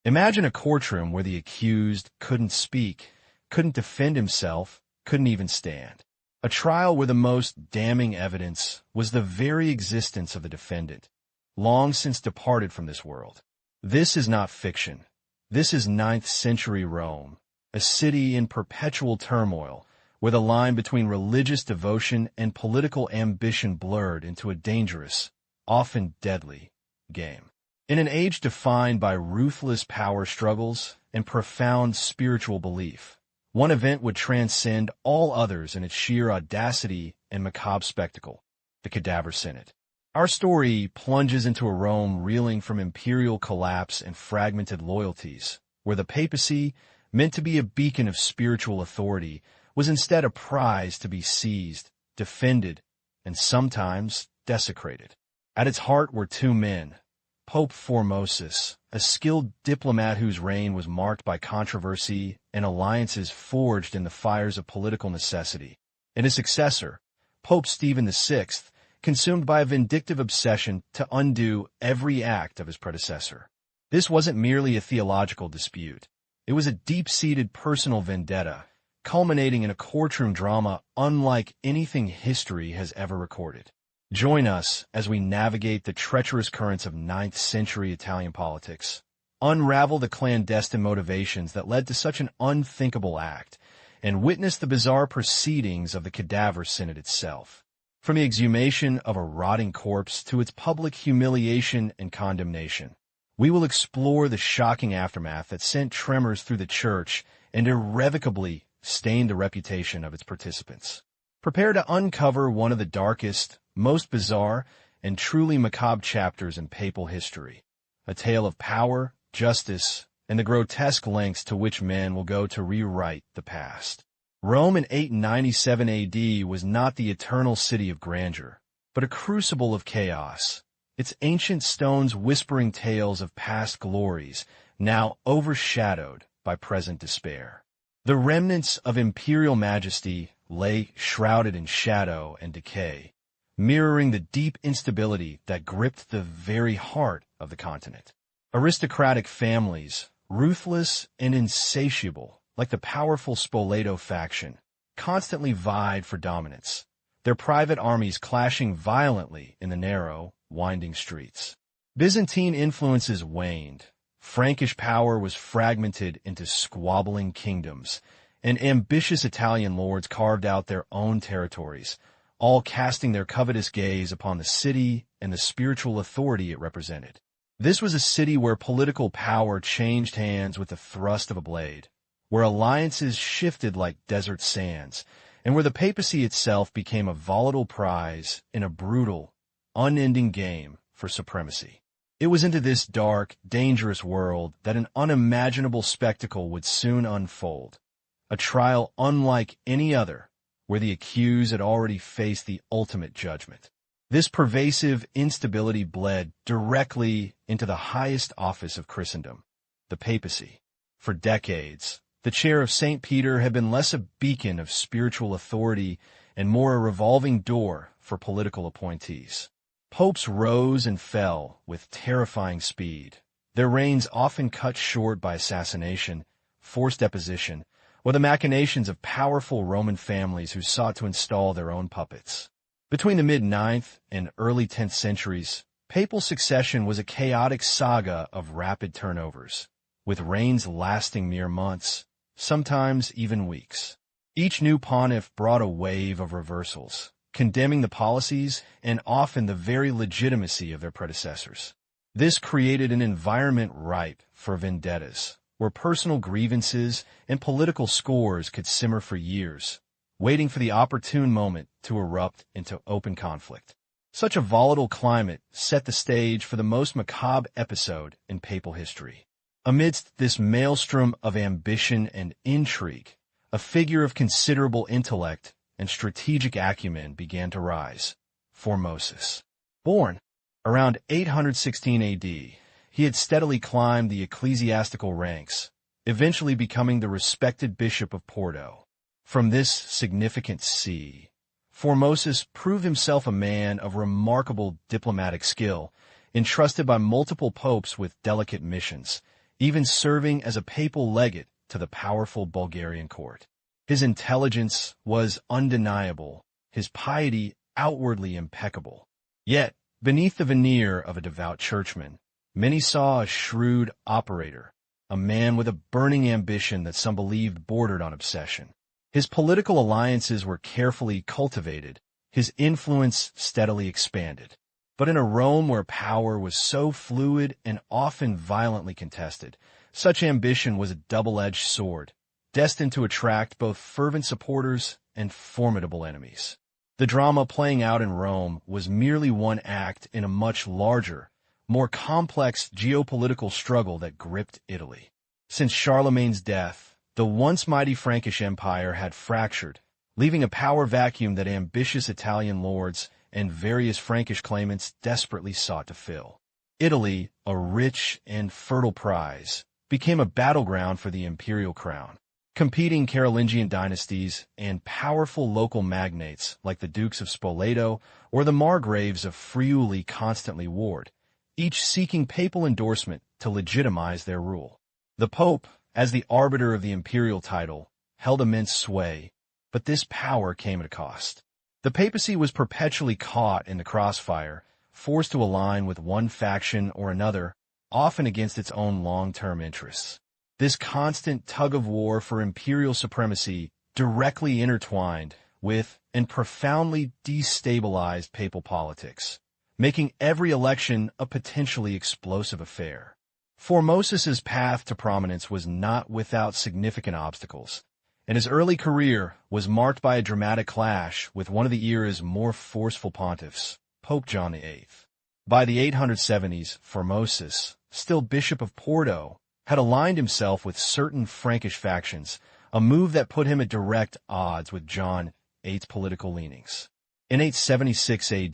Imagine a courtroom where the accused couldn't speak, couldn't defend himself, couldn't even stand. A trial where the most damning evidence was the very existence of the defendant, long since departed from this world. This is not fiction. This is 9th century Rome, a city in perpetual turmoil, where the line between religious devotion and political ambition blurred into a dangerous, often deadly, game. In an age defined by ruthless power struggles and profound spiritual belief, one event would transcend all others in its sheer audacity and macabre spectacle: the Cadaver Synod. Our story plunges into a Rome reeling from imperial collapse and fragmented loyalties, where the papacy, meant to be a beacon of spiritual authority, was instead a prize to be seized, defended, and sometimes desecrated. At its heart were two men: Pope Formosus, a skilled diplomat whose reign was marked by controversy and alliances forged in the fires of political necessity, and his successor, Pope Stephen VI, consumed by a vindictive obsession to undo every act of his predecessor. This wasn't merely a theological dispute. It was a deep-seated personal vendetta, culminating in a courtroom drama unlike anything history has ever recorded. Join us as we navigate the treacherous currents of 9th century Italian politics, unravel the clandestine motivations that led to such an unthinkable act, and witness the bizarre proceedings of the Cadaver Synod itself. From the exhumation of a rotting corpse to its public humiliation and condemnation, we will explore the shocking aftermath that sent tremors through the Church and irrevocably stained the reputation of its participants. Prepare to uncover one of the darkest, most bizarre, and truly macabre chapters in papal history, a tale of power, justice, and the grotesque lengths to which men will go to rewrite the past. Rome in 897 AD was not the eternal city of grandeur, but a crucible of chaos, its ancient stones whispering tales of past glories, now overshadowed by present despair. The remnants of imperial majesty lay shrouded in shadow and decay, mirroring the deep instability that gripped the very heart of the continent. Aristocratic families, ruthless and insatiable, like the powerful Spoleto faction, constantly vied for dominance, their private armies clashing violently in the narrow, winding streets. Byzantine influences waned. Frankish power was fragmented into squabbling kingdoms, and ambitious Italian lords carved out their own territories, all casting their covetous gaze upon the city and the spiritual authority it represented. This was a city where political power changed hands with the thrust of a blade, where alliances shifted like desert sands, and where the papacy itself became a volatile prize in a brutal, unending game for supremacy. It was into this dark, dangerous world that an unimaginable spectacle would soon unfold, a trial unlike any other, where the accused had already faced the ultimate judgment. This pervasive instability bled directly into the highest office of Christendom, the papacy. For decades, the chair of St. Peter had been less a beacon of spiritual authority and more a revolving door for political appointees. Popes rose and fell with terrifying speed, their reigns often cut short by assassination, forced deposition, or the machinations of powerful Roman families who sought to install their own puppets. Between the mid-9th and early 10th centuries, papal succession was a chaotic saga of rapid turnovers, with reigns lasting mere months, sometimes even weeks. Each new pontiff brought a wave of reversals, condemning the policies and often the very legitimacy of their predecessors. This created an environment ripe for vendettas, where personal grievances and political scores could simmer for years, waiting for the opportune moment to erupt into open conflict. Such a volatile climate set the stage for the most macabre episode in papal history. Amidst this maelstrom of ambition and intrigue, a figure of considerable intellect and strategic acumen began to rise: Formosus. Born around 816 AD, he had steadily climbed the ecclesiastical ranks, eventually becoming the respected bishop of Porto. From this significant see, Formosus proved himself a man of remarkable diplomatic skill, entrusted by multiple popes with delicate missions, even serving as a papal legate to the powerful Bulgarian court. His intelligence was undeniable, his piety outwardly impeccable. Yet, beneath the veneer of a devout churchman, many saw a shrewd operator, a man with a burning ambition that some believed bordered on obsession. His political alliances were carefully cultivated, his influence steadily expanded. But in a Rome where power was so fluid and often violently contested, such ambition was a double-edged sword, destined to attract both fervent supporters and formidable enemies. The drama playing out in Rome was merely one act in a much larger, more complex geopolitical struggle that gripped Italy. Since Charlemagne's death, the once mighty Frankish Empire had fractured, leaving a power vacuum that ambitious Italian lords and various Frankish claimants desperately sought to fill. Italy, a rich and fertile prize, became a battleground for the imperial crown. Competing Carolingian dynasties and powerful local magnates like the Dukes of Spoleto or the Margraves of Friuli constantly warred, each seeking papal endorsement to legitimize their rule. The Pope, as the arbiter of the imperial title, held immense sway, but this power came at a cost. The papacy was perpetually caught in the crossfire, forced to align with one faction or another, often against its own long-term interests. This constant tug-of-war for imperial supremacy directly intertwined with and profoundly destabilized papal politics, making every election a potentially explosive affair. Formosus's path to prominence was not without significant obstacles, and his early career was marked by a dramatic clash with one of the era's more forceful pontiffs, Pope John VIII. By the 870s, Formosus, still Bishop of Porto, had aligned himself with certain Frankish factions, a move that put him at direct odds with John VIII's political leanings. In 876 AD,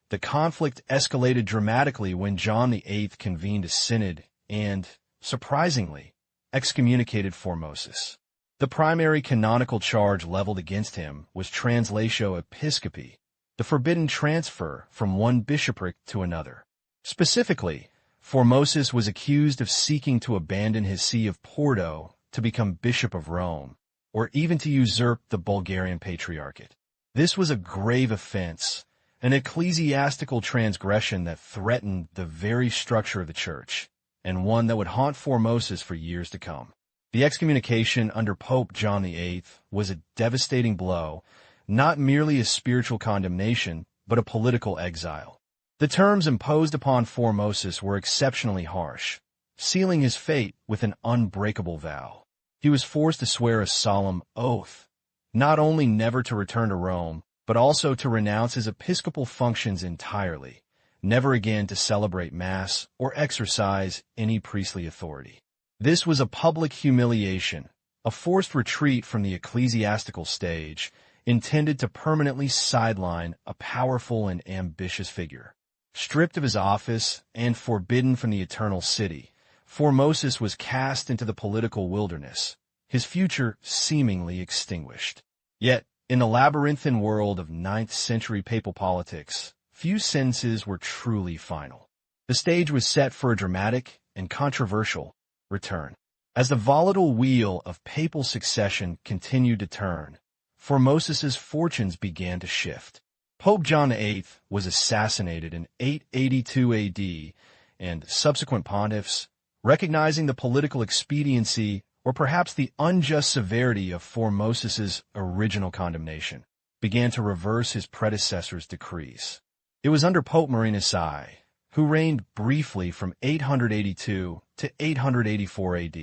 the conflict escalated dramatically when John VIII convened a synod and, surprisingly, excommunicated Formosus. The primary canonical charge leveled against him was translatio episcopi, the forbidden transfer from one bishopric to another. Specifically, Formosus was accused of seeking to abandon his see of Porto to become Bishop of Rome, or even to usurp the Bulgarian Patriarchate. This was a grave offense, an ecclesiastical transgression that threatened the very structure of the Church, and one that would haunt Formosus for years to come. The excommunication under Pope John VIII was a devastating blow, not merely a spiritual condemnation, but a political exile. The terms imposed upon Formosus were exceptionally harsh, sealing his fate with an unbreakable vow. He was forced to swear a solemn oath, not only never to return to Rome, but also to renounce his episcopal functions entirely, never again to celebrate Mass or exercise any priestly authority. This was a public humiliation, a forced retreat from the ecclesiastical stage, intended to permanently sideline a powerful and ambitious figure. Stripped of his office and forbidden from the eternal city, Formosus was cast into the political wilderness, his future seemingly extinguished. Yet, in the labyrinthine world of 9th-century papal politics, few sentences were truly final. The stage was set for a dramatic and controversial return. As the volatile wheel of papal succession continued to turn, Formosus's fortunes began to shift. Pope John VIII was assassinated in 882 AD, and subsequent pontiffs, recognizing the political expediency or perhaps the unjust severity of Formosus's original condemnation, began to reverse his predecessor's decrees. It was under Pope Marinus I, who reigned briefly from 882 to 884 AD,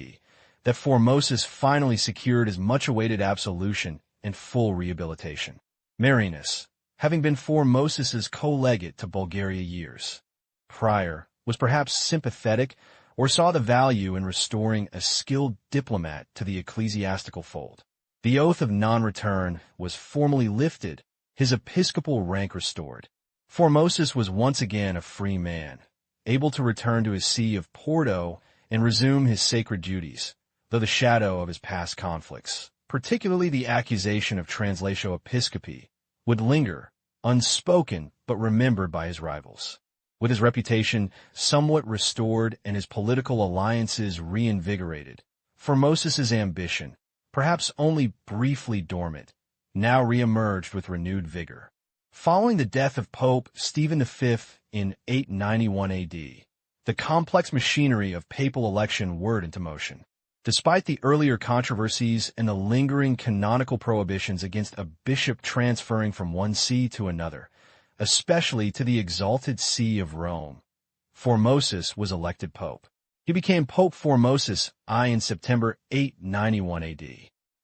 that Formosus finally secured his much-awaited absolution and full rehabilitation. Marinus, having been Formosus's co-legate to Bulgaria years prior, was perhaps sympathetic or saw the value in restoring a skilled diplomat to the ecclesiastical fold. The oath of non-return was formally lifted, his episcopal rank restored. Formosus was once again a free man, able to return to his see of Porto and resume his sacred duties, though the shadow of his past conflicts, particularly the accusation of translatio episcopi, would linger, unspoken but remembered by his rivals. With his reputation somewhat restored and his political alliances reinvigorated, Formosus's ambition, perhaps only briefly dormant, now re-emerged with renewed vigor. Following the death of Pope Stephen V in 891 AD, the complex machinery of papal election whirled into motion. Despite the earlier controversies and the lingering canonical prohibitions against a bishop transferring from one see to another, especially to the exalted see of Rome, Formosus was elected pope. He became Pope Formosus I in September 891 AD.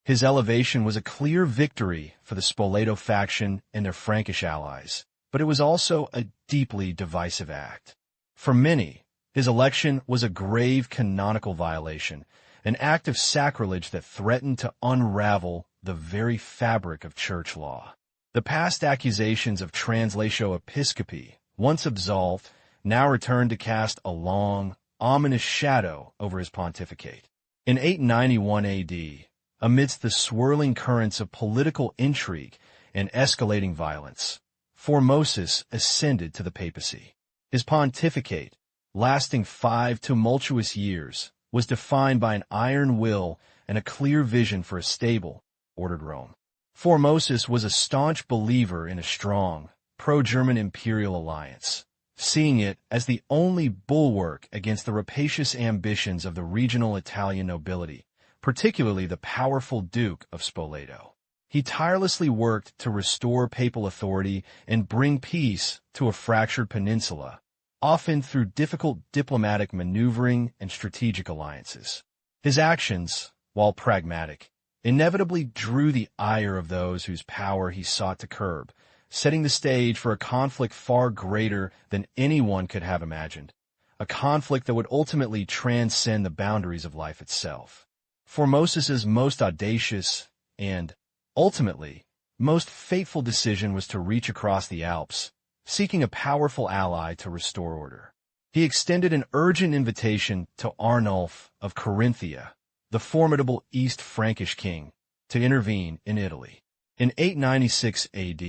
His elevation was a clear victory for the Spoleto faction and their Frankish allies, but it was also a deeply divisive act. For many, his election was a grave canonical violation, an act of sacrilege that threatened to unravel the very fabric of church law. The past accusations of translatio episcopi, once absolved, now returned to cast a long, ominous shadow over his pontificate. In 891 AD, amidst the swirling currents of political intrigue and escalating violence, Formosus ascended to the papacy. His pontificate, lasting 5 tumultuous years, was defined by an iron will and a clear vision for a stable, ordered Rome. Formosus was a staunch believer in a strong, pro-German imperial alliance, seeing it as the only bulwark against the rapacious ambitions of the regional Italian nobility, particularly the powerful Duke of Spoleto. He tirelessly worked to restore papal authority and bring peace to a fractured peninsula, often through difficult diplomatic maneuvering and strategic alliances. His actions, while pragmatic, inevitably drew the ire of those whose power he sought to curb, setting the stage for a conflict far greater than anyone could have imagined, a conflict that would ultimately transcend the boundaries of life itself. Formosus's most audacious and, ultimately, most fateful decision was to reach across the Alps, seeking a powerful ally to restore order. He extended an urgent invitation to Arnulf of Carinthia, the formidable East Frankish king, to intervene in Italy. In 896 AD,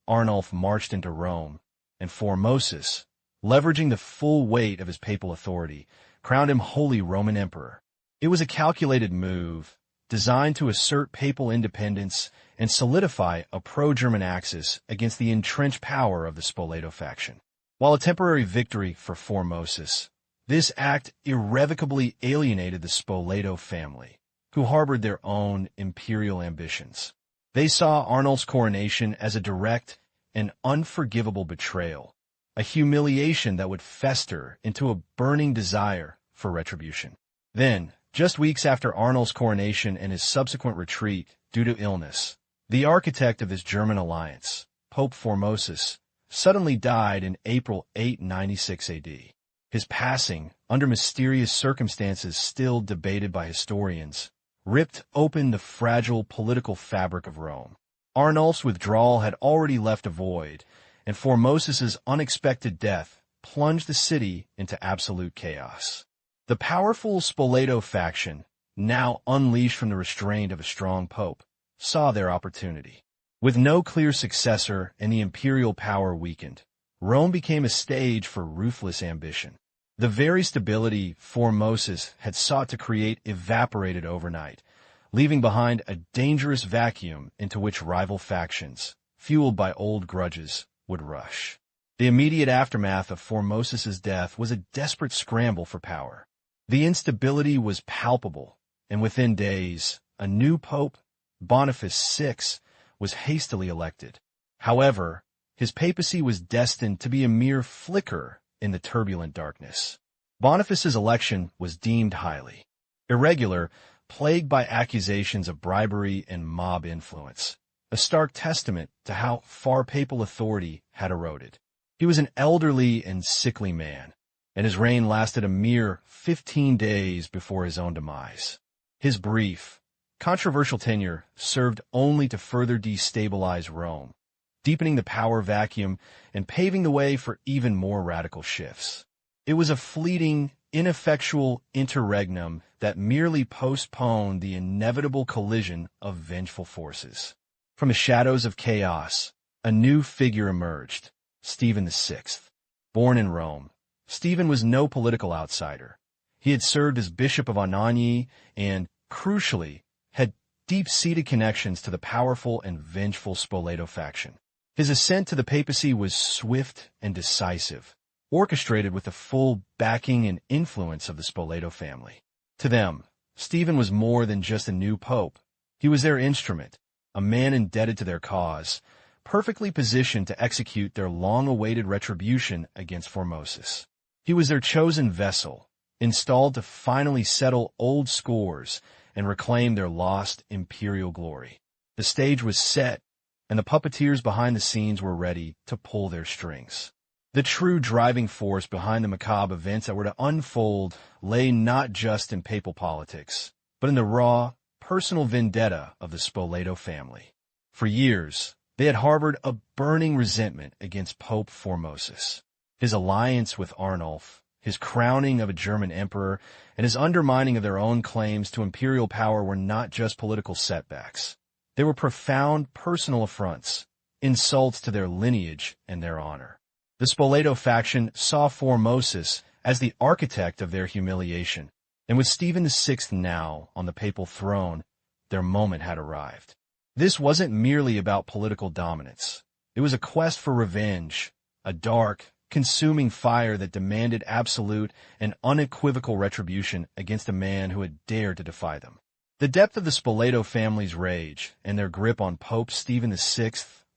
Arnulf marched into Rome, and Formosus, leveraging the full weight of his papal authority, crowned him Holy Roman Emperor. It was a calculated move, designed to assert papal independence and solidify a pro-German axis against the entrenched power of the Spoleto faction. While a temporary victory for Formosus, this act irrevocably alienated the Spoleto family, who harbored their own imperial ambitions. They saw Arnulf's coronation as a direct and unforgivable betrayal, a humiliation that would fester into a burning desire for retribution. Then, just weeks after Arnulf's coronation and his subsequent retreat due to illness, the architect of this German alliance, Pope Formosus, suddenly died in April 896 AD. His passing, under mysterious circumstances still debated by historians, ripped open the fragile political fabric of Rome. Arnulf's withdrawal had already left a void, and Formosus's unexpected death plunged the city into absolute chaos. The powerful Spoleto faction, now unleashed from the restraint of a strong pope, saw their opportunity. With no clear successor and the imperial power weakened, Rome became a stage for ruthless ambition. The very stability Formosus had sought to create evaporated overnight, leaving behind a dangerous vacuum into which rival factions, fueled by old grudges, would rush. The immediate aftermath of Formosus's death was a desperate scramble for power. The instability was palpable, and within days, a new pope, Boniface VI, was hastily elected. However, his papacy was destined to be a mere flicker in the turbulent darkness. Boniface's election was deemed highly irregular, plagued by accusations of bribery and mob influence, a stark testament to how far papal authority had eroded. He was an elderly and sickly man, and his reign lasted a mere 15 days before his own demise. His brief, controversial tenure served only to further destabilize Rome, deepening the power vacuum and paving the way for even more radical shifts. It was a fleeting, ineffectual interregnum that merely postponed the inevitable collision of vengeful forces. From the shadows of chaos, a new figure emerged, Stephen VI. Born in Rome, Stephen was no political outsider. He had served as Bishop of Anagni and, crucially, had deep-seated connections to the powerful and vengeful Spoleto faction. His ascent to the papacy was swift and decisive, orchestrated with the full backing and influence of the Spoleto family. To them, Stephen was more than just a new pope. He was their instrument, a man indebted to their cause, perfectly positioned to execute their long-awaited retribution against Formosus. He was their chosen vessel, installed to finally settle old scores and reclaim their lost imperial glory. The stage was set, and the puppeteers behind the scenes were ready to pull their strings. The true driving force behind the macabre events that were to unfold lay not just in papal politics, but in the raw, personal vendetta of the Spoleto family. For years, they had harbored a burning resentment against Pope Formosus. His alliance with Arnulf, his crowning of a German emperor, and his undermining of their own claims to imperial power were not just political setbacks. They were profound personal affronts, insults to their lineage and their honor. The Spoleto faction saw Formosus as the architect of their humiliation, and with Stephen VI now on the papal throne, their moment had arrived. This wasn't merely about political dominance. It was a quest for revenge, a dark, consuming fire that demanded absolute and unequivocal retribution against a man who had dared to defy them. The depth of the Spoleto family's rage and their grip on Pope Stephen VI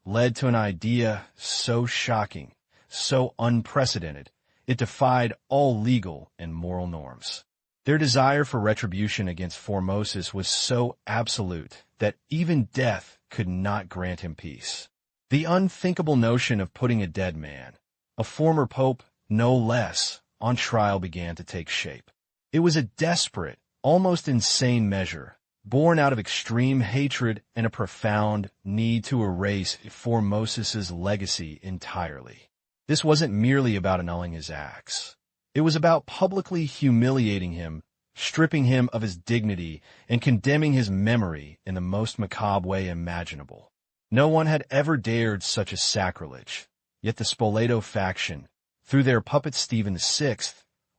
led to an idea so shocking, so unprecedented, it defied all legal and moral norms. Their desire for retribution against Formosus was so absolute that even death could not grant him peace. The unthinkable notion of putting a dead man, a former pope no less, on trial began to take shape. It was a desperate, almost insane measure, born out of extreme hatred and a profound need to erase Formosus's legacy entirely. This wasn't merely about annulling his acts. It was about publicly humiliating him, stripping him of his dignity, and condemning his memory in the most macabre way imaginable. No one had ever dared such a sacrilege, yet the Spoleto faction, through their puppet Stephen VI,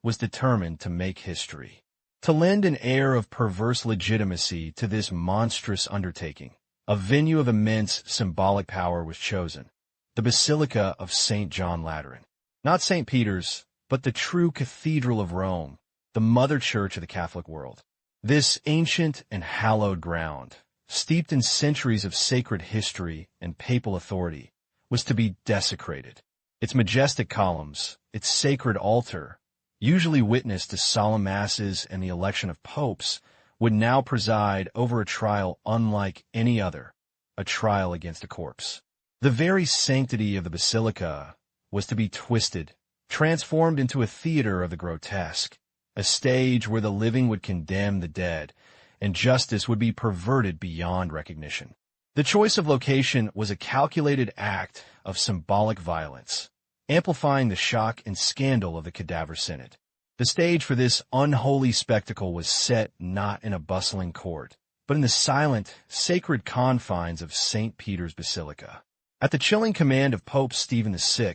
was determined to make history. To lend an air of perverse legitimacy to this monstrous undertaking, a venue of immense symbolic power was chosen, the Basilica of St. John Lateran. Not St. Peter's, but the true Cathedral of Rome, the mother church of the Catholic world. This ancient and hallowed ground, steeped in centuries of sacred history and papal authority, was to be desecrated. Its majestic columns, its sacred altar, usually witness to solemn masses and the election of popes, would now preside over a trial unlike any other, a trial against a corpse. The very sanctity of the basilica was to be twisted, transformed into a theater of the grotesque, a stage where the living would condemn the dead, and justice would be perverted beyond recognition. The choice of location was a calculated act of symbolic violence, amplifying the shock and scandal of the Cadaver Synod. The stage for this unholy spectacle was set not in a bustling court, but in the silent, sacred confines of St. Peter's Basilica. At the chilling command of Pope Stephen VI,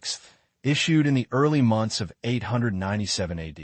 issued in the early months of 897 AD,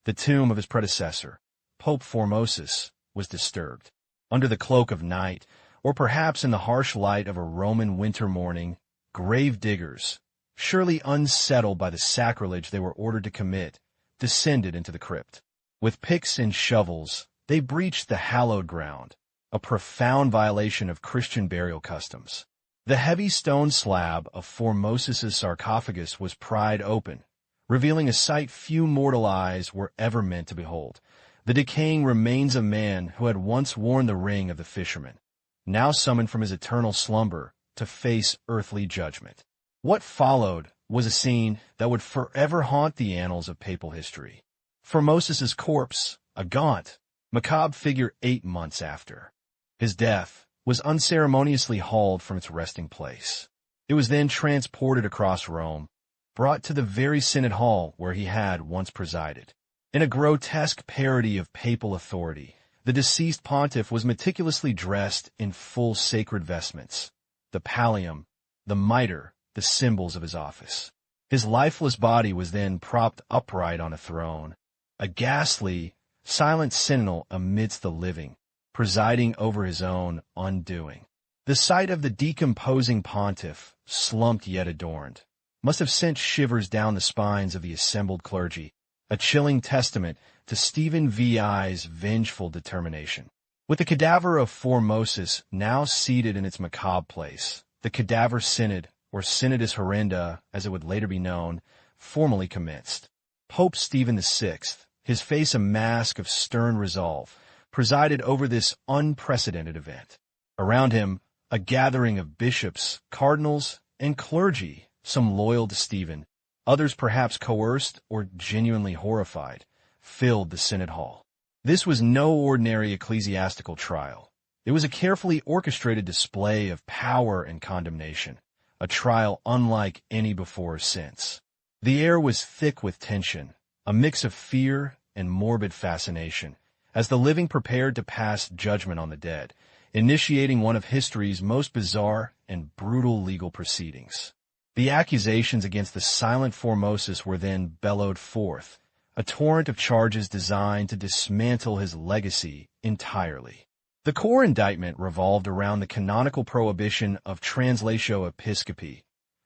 the tomb of his predecessor, Pope Formosus, was disturbed. Under the cloak of night, or perhaps in the harsh light of a Roman winter morning, grave diggers, surely unsettled by the sacrilege they were ordered to commit, descended into the crypt. With picks and shovels, they breached the hallowed ground, a profound violation of Christian burial customs. The heavy stone slab of Formosus's sarcophagus was pried open, revealing a sight few mortal eyes were ever meant to behold. The decaying remains of man who had once worn the ring of the fisherman, now summoned from his eternal slumber to face earthly judgment. What followed was a scene that would forever haunt the annals of papal history. Formosus's corpse, a gaunt, macabre figure 8 months after his death, was unceremoniously hauled from its resting place. It was then transported across Rome, brought to the very Synod Hall where he had once presided. In a grotesque parody of papal authority, the deceased pontiff was meticulously dressed in full sacred vestments, the pallium, the mitre, the symbols of his office. His lifeless body was then propped upright on a throne, a ghastly, silent sentinel amidst the living, presiding over his own undoing. The sight of the decomposing pontiff, slumped yet adorned, must have sent shivers down the spines of the assembled clergy, a chilling testament to Stephen VI's vengeful determination. With the cadaver of Formosus now seated in its macabre place, the Cadaver Synod, or Synodus Horrenda, as it would later be known, formally commenced. Pope Stephen VI, his face a mask of stern resolve, presided over this unprecedented event. Around him, a gathering of bishops, cardinals, and clergy, some loyal to Stephen, others perhaps coerced or genuinely horrified, filled the synod hall. This was no ordinary ecclesiastical trial. It was a carefully orchestrated display of power and condemnation, a trial unlike any before or since. The air was thick with tension, a mix of fear and morbid fascination, as the living prepared to pass judgment on the dead, initiating one of history's most bizarre and brutal legal proceedings. The accusations against the silent Formosus were then bellowed forth, a torrent of charges designed to dismantle his legacy entirely. The core indictment revolved around the canonical prohibition of translatio episcopi,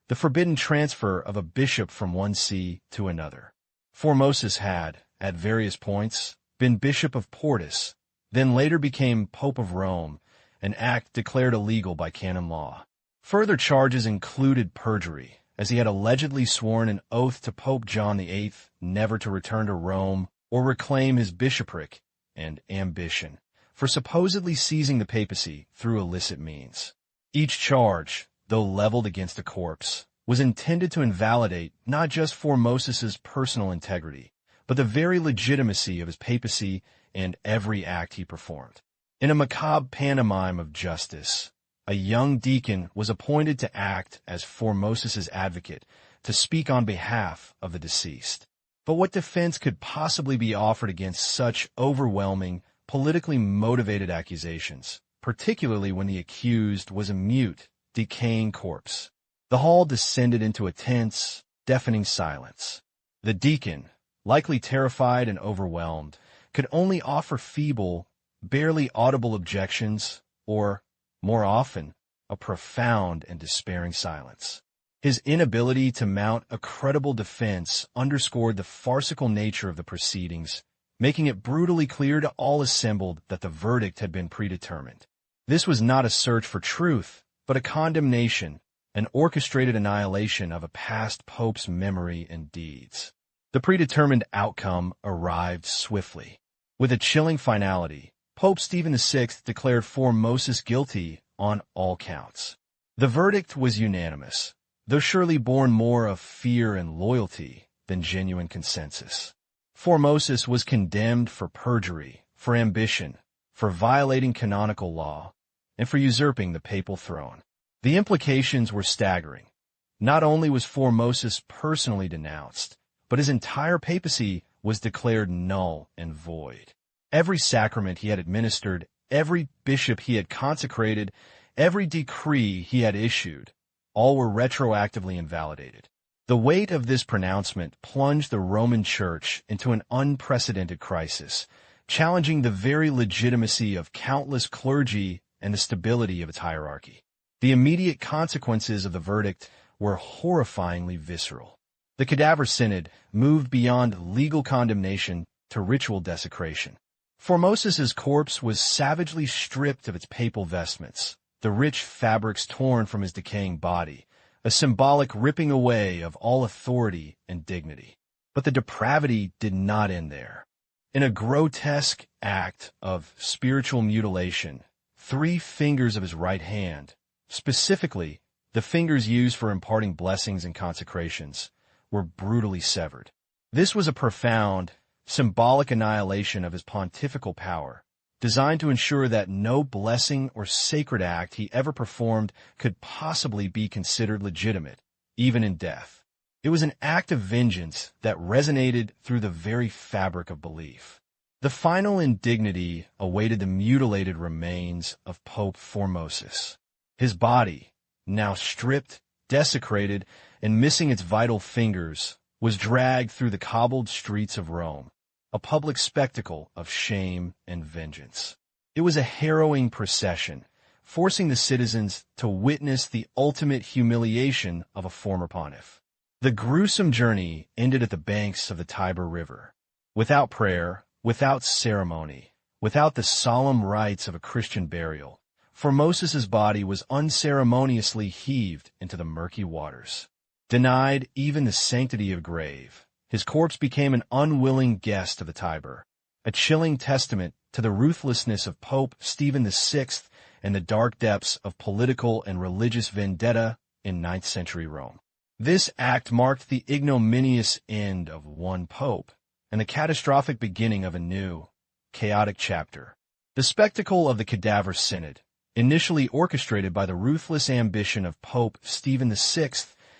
the forbidden transfer of a bishop from one see to another. Formosus had, at various points, been Bishop of Portus, then later became Pope of Rome, an act declared illegal by canon law. Further charges included perjury, as he had allegedly sworn an oath to Pope John VIII never to return to Rome or reclaim his bishopric, and ambition, for supposedly seizing the papacy through illicit means. Each charge, though leveled against a corpse, was intended to invalidate not just Formosus's personal integrity, but the very legitimacy of his papacy and every act he performed. In a macabre pantomime of justice, a young deacon was appointed to act as Formosus's advocate, to speak on behalf of the deceased. But what defense could possibly be offered against such overwhelming, politically motivated accusations, particularly when the accused was a mute, decaying corpse? The hall descended into a tense, deafening silence. The deacon, likely terrified and overwhelmed, could only offer feeble, barely audible objections, or, more often, a profound and despairing silence. His inability to mount a credible defense underscored the farcical nature of the proceedings, making it brutally clear to all assembled that the verdict had been predetermined. This was not a search for truth, but a condemnation, an orchestrated annihilation of a past pope's memory and deeds. The predetermined outcome arrived swiftly. With a chilling finality, Pope Stephen VI declared Formosus guilty on all counts. The verdict was unanimous, though surely born more of fear and loyalty than genuine consensus. Formosus was condemned for perjury, for ambition, for violating canonical law, and for usurping the papal throne. The implications were staggering. Not only was Formosus personally denounced, but his entire papacy was declared null and void. Every sacrament he had administered, every bishop he had consecrated, every decree he had issued, all were retroactively invalidated. The weight of this pronouncement plunged the Roman Church into an unprecedented crisis, challenging the very legitimacy of countless clergy and the stability of its hierarchy. The immediate consequences of the verdict were horrifyingly visceral. The Cadaver Synod moved beyond legal condemnation to ritual desecration. Formosus's corpse was savagely stripped of its papal vestments, the rich fabrics torn from his decaying body, a symbolic ripping away of all authority and dignity. But the depravity did not end there. In a grotesque act of spiritual mutilation, 3 fingers of his right hand, specifically the fingers used for imparting blessings and consecrations, were brutally severed. This was a profound, symbolic annihilation of his pontifical power, designed to ensure that no blessing or sacred act he ever performed could possibly be considered legitimate, even in death. It was an act of vengeance that resonated through the very fabric of belief. The final indignity awaited the mutilated remains of Pope Formosus. His body, now stripped, desecrated, and missing its vital fingers, was dragged through the cobbled streets of Rome, a public spectacle of shame and vengeance. It was a harrowing procession, forcing the citizens to witness the ultimate humiliation of a former pontiff. The gruesome journey ended at the banks of the Tiber River. Without prayer, without ceremony, without the solemn rites of a Christian burial, Formosus's body was unceremoniously heaved into the murky waters. Denied even the sanctity of grave, his corpse became an unwilling guest of the Tiber, a chilling testament to the ruthlessness of Pope Stephen VI and the dark depths of political and religious vendetta in 9th century Rome. This act marked the ignominious end of one pope and the catastrophic beginning of a new, chaotic chapter. The spectacle of the Cadaver Synod, initially orchestrated by the ruthless ambition of Pope Stephen VI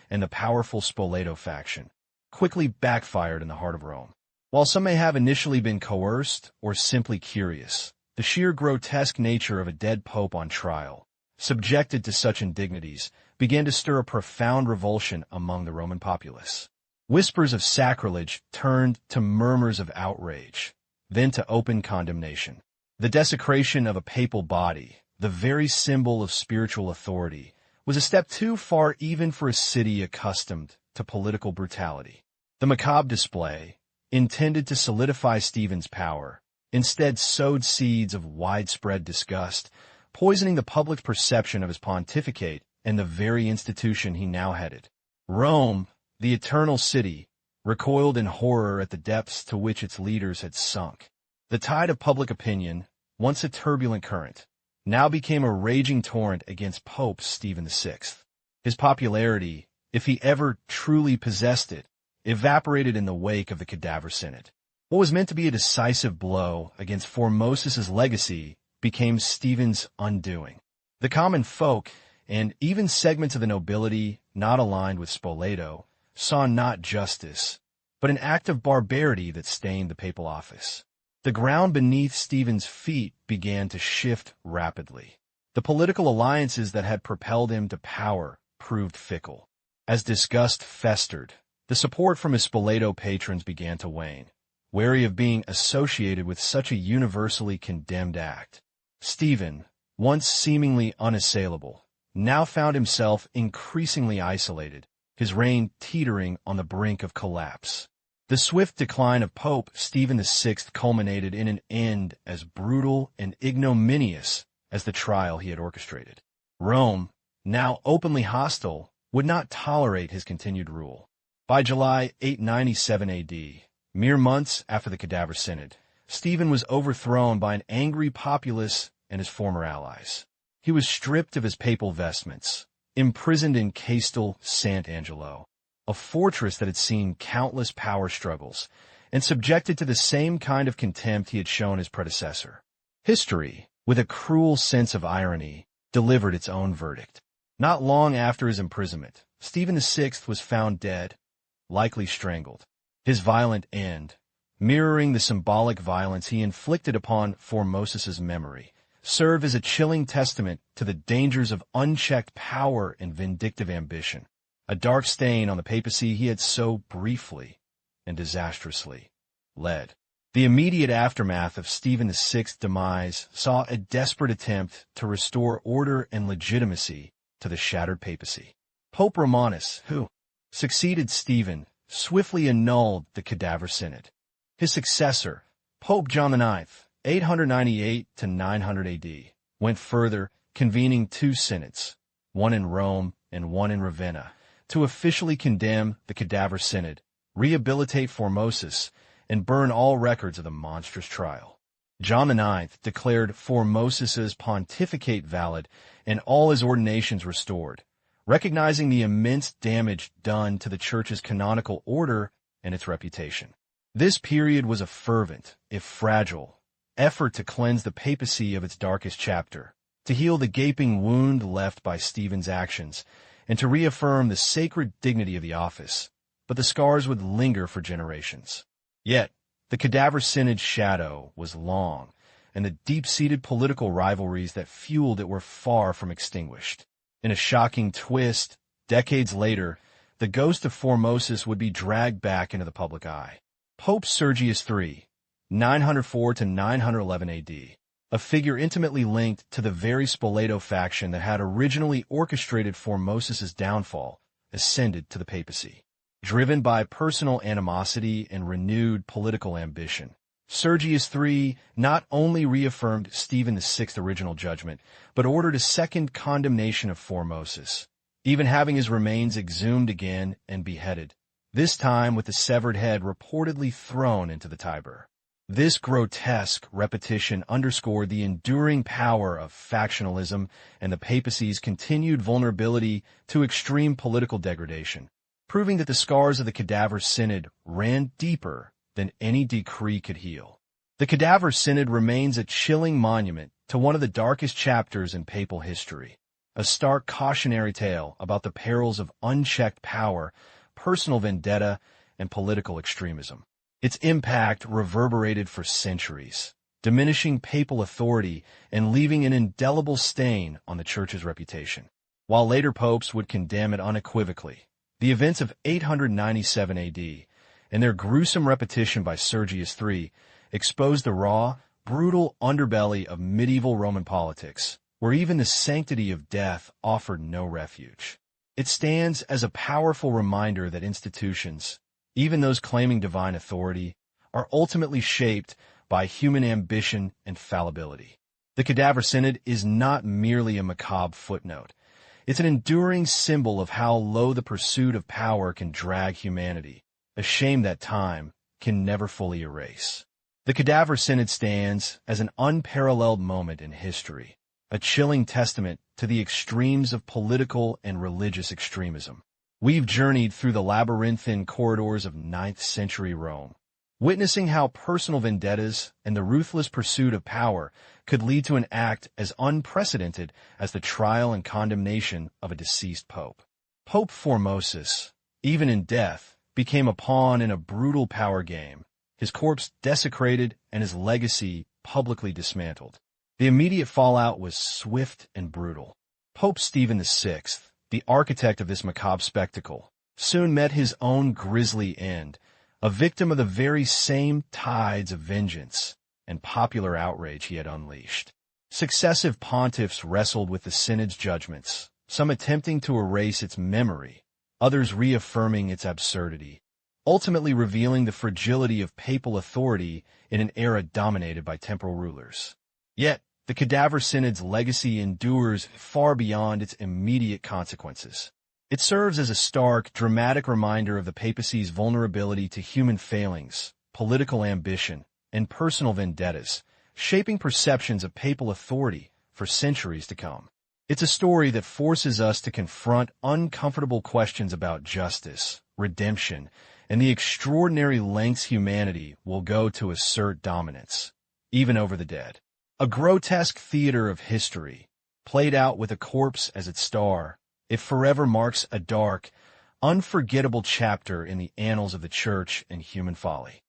and the powerful Spoleto faction, quickly backfired in the heart of Rome. While some may have initially been coerced or simply curious, the sheer grotesque nature of a dead pope on trial, subjected to such indignities, began to stir a profound revulsion among the Roman populace. Whispers of sacrilege turned to murmurs of outrage, then to open condemnation. The desecration of a papal body, the very symbol of spiritual authority, was a step too far even for a city accustomed to political brutality. The Macabre display, intended to solidify Stephen's power, instead sowed seeds of widespread disgust, poisoning the public perception of his pontificate and the very institution he now headed. Rome, the eternal city, recoiled in horror at the depths to which its leaders had sunk. The tide of public opinion, once a turbulent current, now became a raging torrent against Pope Stephen VI. His popularity, if he ever truly possessed it, evaporated in the wake of the Cadaver Synod. What was meant to be a decisive blow against Formosus's legacy became Stephen's undoing. The common folk, and even segments of the nobility not aligned with Spoleto, saw not justice, but an act of barbarity that stained the papal office. The ground beneath Stephen's feet began to shift rapidly. The political alliances that had propelled him to power proved fickle. As disgust festered, the support from his Spoleto patrons began to wane, wary of being associated with such a universally condemned act. Stephen, once seemingly unassailable, now found himself increasingly isolated, his reign teetering on the brink of collapse. The swift decline of Pope Stephen VI culminated in an end as brutal and ignominious as the trial he had orchestrated. Rome, now openly hostile, would not tolerate his continued rule. By July 897 AD, mere months after the Cadaver Synod, Stephen was overthrown by an angry populace and his former allies. He was stripped of his papal vestments, imprisoned in Castel Sant'Angelo, a fortress that had seen countless power struggles, and subjected to the same kind of contempt he had shown his predecessor. History, with a cruel sense of irony, delivered its own verdict. Not long after his imprisonment, Stephen VI was found dead, likely strangled. His violent end, mirroring the symbolic violence he inflicted upon Formosus's memory, served as a chilling testament to the dangers of unchecked power and vindictive ambition, a dark stain on the papacy he had so briefly and disastrously led. The immediate aftermath of Stephen VI's demise saw a desperate attempt to restore order and legitimacy to the shattered papacy. Pope Romanus, who succeeded Stephen, swiftly annulled the Cadaver Synod. His successor, Pope John IX, 898 to 900 AD, went further, convening two synods, one in Rome and one in Ravenna, to officially condemn the Cadaver Synod, rehabilitate Formosus, and burn all records of the monstrous trial. John IX declared Formosus's pontificate valid and all his ordinations restored, recognizing the immense damage done to the Church's canonical order and its reputation. This period was a fervent, if fragile, effort to cleanse the papacy of its darkest chapter, to heal the gaping wound left by Stephen's actions, and to reaffirm the sacred dignity of the office, but the scars would linger for generations. Yet, the Cadaver Synod's shadow was long, and the deep-seated political rivalries that fueled it were far from extinguished. In a shocking twist, decades later, the ghost of Formosus would be dragged back into the public eye. Pope Sergius III, 904 to 911 AD, a figure intimately linked to the very Spoleto faction that had originally orchestrated Formosus's downfall, ascended to the papacy. Driven by personal animosity and renewed political ambition, Sergius III not only reaffirmed Stephen VI's original judgment, but ordered a second condemnation of Formosus, even having his remains exhumed again and beheaded, this time with the severed head reportedly thrown into the Tiber. This grotesque repetition underscored the enduring power of factionalism and the papacy's continued vulnerability to extreme political degradation, proving that the scars of the Cadaver Synod ran deeper than any decree could heal. The Cadaver Synod remains a chilling monument to one of the darkest chapters in papal history, a stark cautionary tale about the perils of unchecked power, personal vendetta, and political extremism. Its impact reverberated for centuries, diminishing papal authority and leaving an indelible stain on the Church's reputation. While later popes would condemn it unequivocally, the events of 897 AD and their gruesome repetition by Sergius III exposed the raw, brutal underbelly of medieval Roman politics, where even the sanctity of death offered no refuge. It stands as a powerful reminder that institutions, even those claiming divine authority, are ultimately shaped by human ambition and fallibility. The Cadaver Synod is not merely a macabre footnote. It's an enduring symbol of how low the pursuit of power can drag humanity, a shame that time can never fully erase. The Cadaver Synod stands as an unparalleled moment in history, a chilling testament to the extremes of political and religious extremism. We've journeyed through the labyrinthine corridors of 9th century Rome, witnessing how personal vendettas and the ruthless pursuit of power could lead to an act as unprecedented as the trial and condemnation of a deceased pope. Pope Formosus, even in death, became a pawn in a brutal power game, his corpse desecrated and his legacy publicly dismantled. The immediate fallout was swift and brutal. Pope Stephen VI, the architect of this macabre spectacle, soon met his own grisly end, a victim of the very same tides of vengeance and popular outrage he had unleashed. Successive pontiffs wrestled with the synod's judgments, some attempting to erase its memory, others reaffirming its absurdity, ultimately revealing the fragility of papal authority in an era dominated by temporal rulers. Yet, the Cadaver Synod's legacy endures far beyond its immediate consequences. It serves as a stark, dramatic reminder of the papacy's vulnerability to human failings, political ambition, and personal vendettas, shaping perceptions of papal authority for centuries to come. It's a story that forces us to confront uncomfortable questions about justice, redemption, and the extraordinary lengths humanity will go to assert dominance, even over the dead. A grotesque theater of history, played out with a corpse as its star, it forever marks a dark, unforgettable chapter in the annals of the Church and human folly.